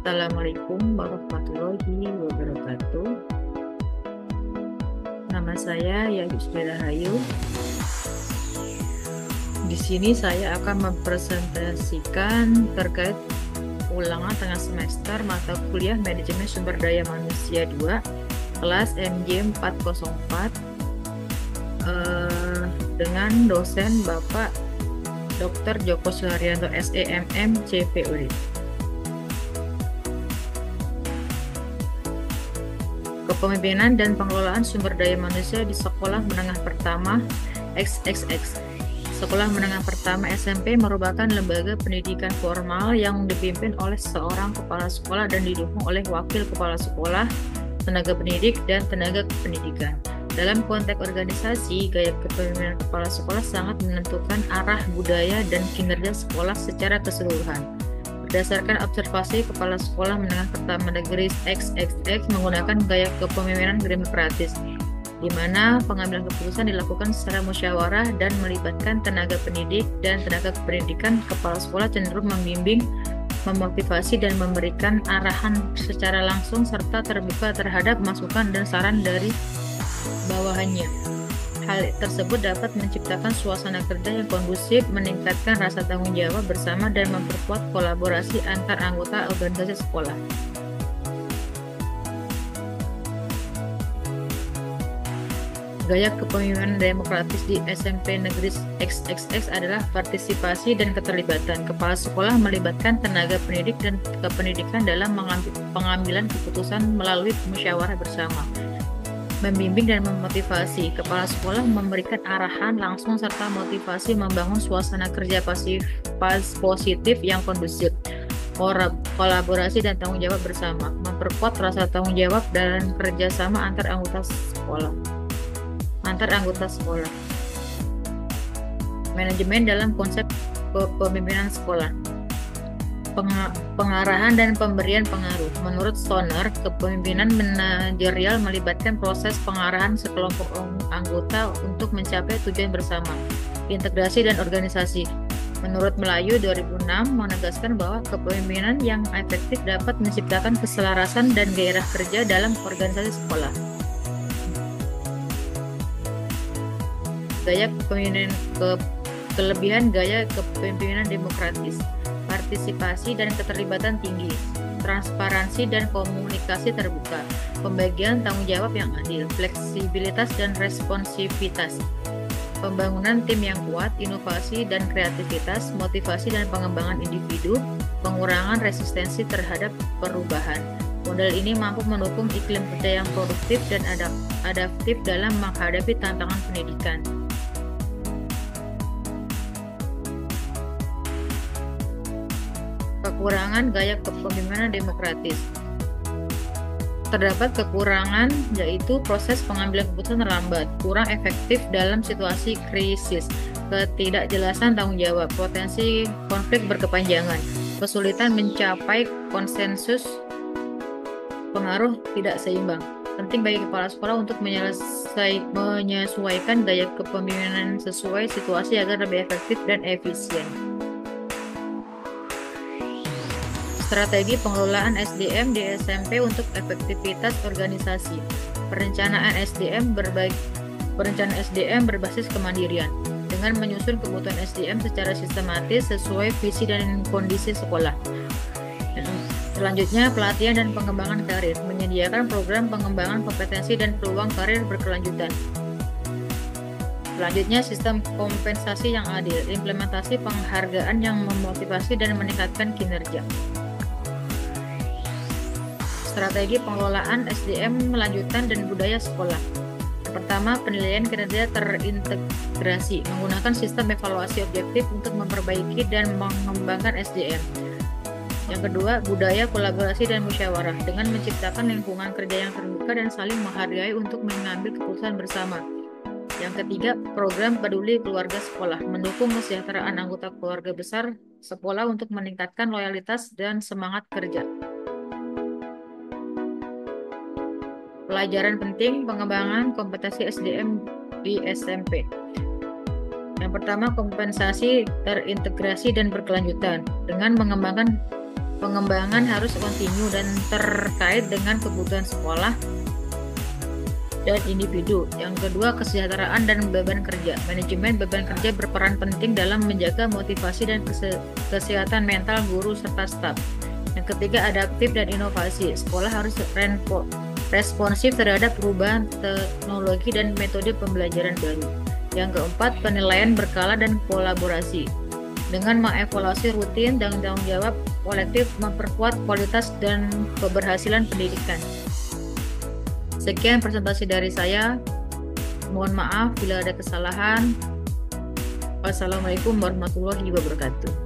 Assalamualaikum warahmatullahi wabarakatuh. Nama saya Yayusda Rahayu. Di sini saya akan mempresentasikan terkait ulangan tengah semester mata kuliah Manajemen Sumber Daya Manusia 2, kelas MJ 404 dengan dosen Bapak Dr. Joko Suharyanto SEMM CPUD. Kepemimpinan dan Pengelolaan Sumber Daya Manusia di Sekolah Menengah Pertama XXX. Sekolah Menengah Pertama SMP merupakan lembaga pendidikan formal yang dipimpin oleh seorang kepala sekolah dan didukung oleh wakil kepala sekolah, tenaga pendidik, dan tenaga kependidikan. Dalam konteks organisasi, gaya kepemimpinan kepala sekolah sangat menentukan arah budaya dan kinerja sekolah secara keseluruhan. Berdasarkan observasi, Kepala Sekolah Menengah Pertama Negeri XXX menggunakan gaya kepemimpinan demokratis, di mana pengambilan keputusan dilakukan secara musyawarah dan melibatkan tenaga pendidik dan tenaga kependidikan. Kepala sekolah cenderung membimbing, memotivasi, dan memberikan arahan secara langsung serta terbuka terhadap masukan dan saran dari bawahannya. Hal tersebut dapat menciptakan suasana kerja yang kondusif, meningkatkan rasa tanggung jawab bersama, dan memperkuat kolaborasi antar anggota organisasi sekolah. Gaya kepemimpinan demokratis di SMP Negeri XXX adalah partisipasi dan keterlibatan. Kepala sekolah melibatkan tenaga pendidik dan kependidikan dalam pengambilan keputusan melalui musyawarah bersama. Membimbing dan memotivasi. Kepala sekolah memberikan arahan langsung serta motivasi, membangun suasana kerja positif yang kondusif. Kolaborasi dan tanggung jawab bersama. Memperkuat rasa tanggung jawab dan kerjasama antar anggota sekolah. Manajemen dalam konsep kepemimpinan sekolah. Pengarahan dan pemberian pengaruh. Menurut Stoner, kepemimpinan manajerial melibatkan proses pengarahan sekelompok anggota untuk mencapai tujuan bersama. Integrasi dan organisasi. Menurut Melayu 2006 menegaskan bahwa kepemimpinan yang efektif dapat menciptakan keselarasan dan gairah kerja dalam organisasi sekolah. Kelebihan gaya kepemimpinan demokratis. Partisipasi dan keterlibatan tinggi, transparansi dan komunikasi terbuka, pembagian tanggung jawab yang adil, fleksibilitas dan responsivitas, pembangunan tim yang kuat, inovasi dan kreativitas, motivasi dan pengembangan individu, pengurangan resistensi terhadap perubahan. Model ini mampu mendukung iklim kerja yang produktif dan adaptif dalam menghadapi tantangan pendidikan. Kekurangan gaya kepemimpinan demokratis. Terdapat kekurangan, yaitu proses pengambilan keputusan lambat, kurang efektif dalam situasi krisis, ketidakjelasan tanggung jawab, potensi konflik berkepanjangan, kesulitan mencapai konsensus, pengaruh tidak seimbang. Penting bagi kepala sekolah untuk menyesuaikan gaya kepemimpinan sesuai situasi agar lebih efektif dan efisien. Strategi pengelolaan SDM di SMP untuk efektivitas organisasi. Perencanaan SDM berbasis kemandirian dengan menyusun kebutuhan SDM secara sistematis sesuai visi dan kondisi sekolah. Selanjutnya, pelatihan dan pengembangan karir, menyediakan program pengembangan kompetensi dan peluang karir berkelanjutan. Selanjutnya, sistem kompensasi yang adil, implementasi penghargaan yang memotivasi dan meningkatkan kinerja. Strategi pengelolaan SDM lanjutan dan budaya sekolah. Pertama, penilaian kinerja terintegrasi, menggunakan sistem evaluasi objektif untuk memperbaiki dan mengembangkan SDM. Yang kedua, budaya kolaborasi dan musyawarah, dengan menciptakan lingkungan kerja yang terbuka dan saling menghargai untuk mengambil keputusan bersama. Yang ketiga, program peduli keluarga sekolah, mendukung kesejahteraan anggota keluarga besar sekolah untuk meningkatkan loyalitas dan semangat kerja. Pelajaran penting pengembangan kompetensi SDM di SMP. Yang pertama, kompensasi terintegrasi dan berkelanjutan dengan mengembangkan Pengembangan harus kontinu dan terkait dengan kebutuhan sekolah dan individu. Yang kedua, kesejahteraan dan beban kerja. Manajemen beban kerja berperan penting dalam menjaga motivasi dan kesehatan mental guru serta staf. Yang ketiga, adaptif dan inovasi. Sekolah harus responsif terhadap perubahan teknologi dan metode pembelajaran baru. Yang keempat, penilaian berkala dan kolaborasi. Dengan mengevaluasi rutin dan tanggung jawab kolektif memperkuat kualitas dan keberhasilan pendidikan. Sekian presentasi dari saya. Mohon maaf bila ada kesalahan. Wassalamualaikum warahmatullahi wabarakatuh.